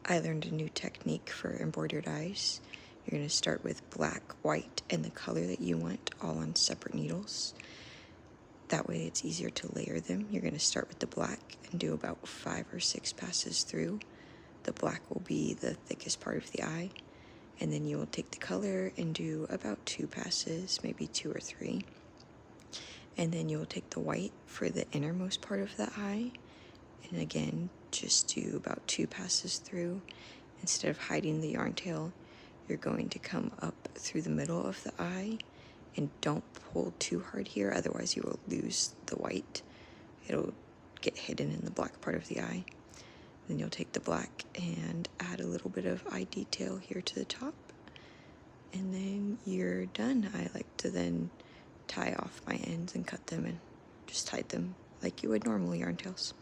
I learned a new technique for embroidered eyes. You're going to start with black, white, and the color that you want all on separate needles. That way it's easier to layer them. You're going to start with the black and do about 5 or 6 passes through. The black will be the thickest part of the eye. And then you will take the color and do about 2 passes, maybe 2 or 3. And then you'll take the white for the innermost part of the eye. And again, just do about 2 passes through. Instead of hiding the yarn tail, you're going to come up through the middle of the eye, and don't pull too hard here, otherwise you will lose the white. It'll get hidden in the black part of the eye. Then you'll take the black and add a little bit of eye detail here to the top, and then you're done. I like to then tie off my ends and cut them and just tie them like you would normal yarn tails.